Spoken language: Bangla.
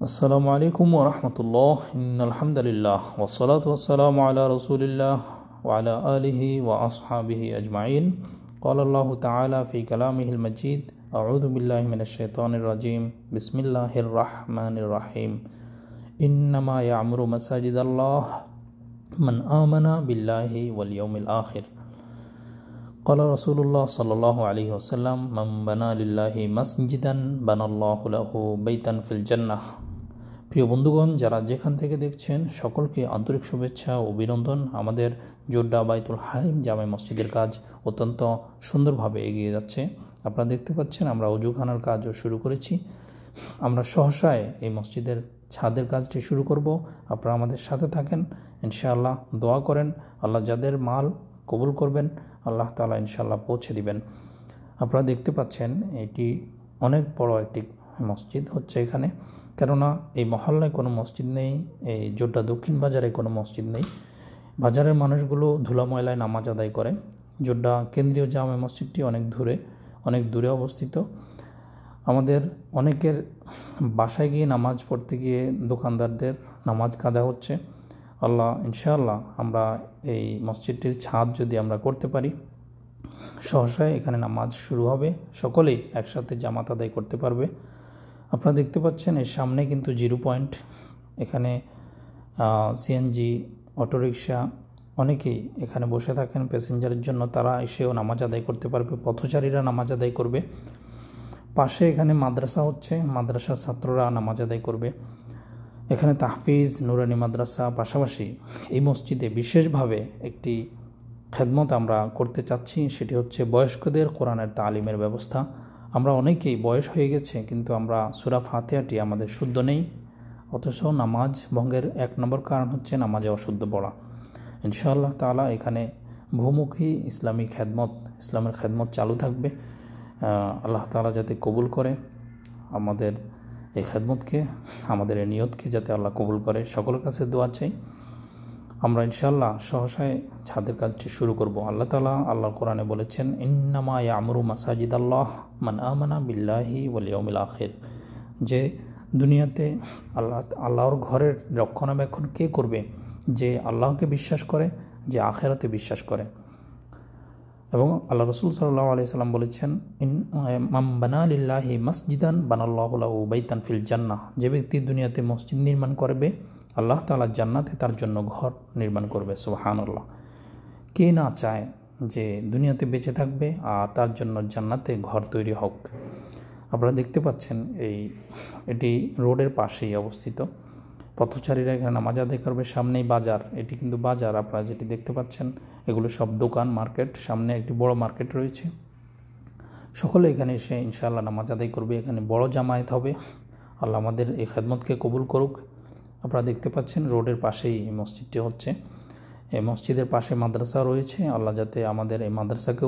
আসসালামু আলাইকুম ওয়া রাহমাতুল্লাহ। ইন্নাল হামদুলিল্লাহ ওয়াসসালাতু ওয়াসসালামু আলা রাসূলিল্লাহ ওয়া আলা আলিহি ওয়া আসহাবিহি আজমাইন। ক্বালা আল্লাহু তাআলা ফি কালামিহিল মাজিদ, আউযু বিল্লাহি মিনাশ শাইতানির রাজিম। বিসমিল্লাহির রাহমানির রাহিম। ইন্নামা ইয়া'মুরু মাসাজিদাল্লাহ মান আমানা বিল্লাহি ওয়াল ইয়াউমিল আখির। ক্বালা রাসূলুল্লাহ সাল্লাল্লাহু আলাইহি ওয়াসাল্লাম, মান বানা লিল্লাহি মাসজিদান বানাল্লাহু লাহু বাইতান ফিল জান্নাহ। প্রিয় বন্ধুগণ, যারা যেখান থেকে দেখছেন সকলকে আন্তরিক শুভেচ্ছা ও অভিনন্দন। আমাদের জোড্ডা বাইতুল হারিম জামে মসজিদের কাজ অত্যন্ত সুন্দরভাবে এগিয়ে যাচ্ছে। আপনারা দেখতে পাচ্ছেন আমরা অজুখানার কাজও শুরু করেছি। আমরা সহসায় এই মসজিদের ছাদের কাজটি শুরু করব। আপনারা আমাদের সাথে থাকেন, ইনশাআল্লাহ দোয়া করেন। আল্লাহ যাদের মাল কবুল করবেন আল্লাহ তাআলা ইনশাআল্লাহ পৌঁছে দিবেন। আপনারা দেখতে পাচ্ছেন এটি অনেক বড় একটি মসজিদ হচ্ছে এখানে, কেননা এই মহল্লায় কোনো মসজিদ নেই, এই জোড্ডা দক্ষিণ বাজারে কোনো মসজিদ নেই। বাজারের মানুষগুলো ধুলা ময়লায় নামাজ আদায় করে। জোড্ডা কেন্দ্রীয় জামে মসজিদটি অনেক দূরে অবস্থিত। আমাদের অনেকের বাসায় গিয়ে নামাজ পড়তে গিয়ে দোকানদারদের নামাজ কাজা হচ্ছে। আল্লাহ ইনশাআল্লাহ আমরা এই মসজিদটির ছাদ যদি আমরা করতে পারি, সহসায় এখানে নামাজ শুরু হবে, সকলেই একসাথে জামাত আদায় করতে পারবে। আপনারা দেখতে পাচ্ছেন এর সামনে কিন্তু জিরো পয়েন্ট। এখানে সিএনজি, অটোরিকশা অনেকেই এখানে বসে থাকেন প্যাসেঞ্জারের জন্য, তারা এসেও নামাজ আদায় করতে পারবে, পথচারীরা নামাজ আদায় করবে। পাশে এখানে মাদ্রাসা হচ্ছে, মাদ্রাসার ছাত্ররা নামাজ আদায় করবে। এখানে তাহফিজ, নুরানি মাদ্রাসা, পাশাপাশি এই মসজিদে বিশেষভাবে একটি খেদমত আমরা করতে চাচ্ছি, সেটি হচ্ছে বয়স্কদের কোরআনের তালিমের ব্যবস্থা। আমরা অনেকেই বয়স হয়ে গেছে কিন্তু আমরা সূরা ফাতিহাটি আমাদের শুদ্ধ নেই, অথচ নামাজ ভঙ্গের এক নম্বর কারণ হচ্ছে নামাজে অশুদ্ধ পড়া। ইনশাআল্লাহ তাআলা এখানে বহুমুখী ইসলামের খেদমত চালু থাকবে। আল্লাহ তাআলা যাতে কবুল করে আমাদের এই খেদমতকে, আমাদের এই নিয়তকে যাতে আল্লাহ কবুল করে, সকলের কাছে দোয়া চাই। আমরা ইনশাআল্লাহ সহসায় ছাদের কাজটি শুরু করব। আল্লাহ তাআলা আল্লাহর কোরআনে বলেছেন, ইন্নামা ইয়া'মুরু মাসাজিদাল্লাহ মান আমানা বিল্লাহি ওয়াল ইয়াউমিল আখির। যে দুনিয়াতে আল্লাহর ঘরের রক্ষণাবেক্ষণ কে করবে? যে আল্লাহকে বিশ্বাস করে, যে আখিরাতে বিশ্বাস করে। এবং আল্লাহ রাসূল সাল্লাল্লাহু আলাইহি সাল্লাম বলেছেন, মান বানা লিল্লাহি মাসজিদান বানাল্লাহু লাহু বাইতান ফিল জান্নাহ। যে ব্যক্তি দুনিয়াতে মসজিদ নির্মাণ করবে, আল্লাহ তাআলা জান্নাতে তার জন্য ঘর নির্মাণ করবে। সুবহানাল্লাহ। কে না চায় যে দুনিয়াতে বেঁচে থাকবে আর তার জন্য জান্নাতে ঘর তৈরি হোক? আপনারা দেখতে পাচ্ছেন এটি রোডের পাশেই অবস্থিত। পথচারীরা এখানে নামাজ আদায় করবে। সামনেই বাজার, এটি কিন্তু বাজার। আপনারা যেটি দেখতে পাচ্ছেন এগুলো সব দোকান, মার্কেট। সামনে একটি বড় মার্কেট রয়েছে। সকলে এখানে এসে ইনশাআল্লাহ নামাজ আদায় করবে। এখানে বড় জামায়াত হবে। আল্লাহ আমাদের এই খেদমতকে কবুল করুক। আপনারা দেখতে পাচ্ছেন রোডের পাশেই এই মসজিদটি হচ্ছে। এই মসজিদের পাশে মাদ্রাসা রয়েছে। আল্লাহ যাতে আমাদের এই মাদ্রাসাকে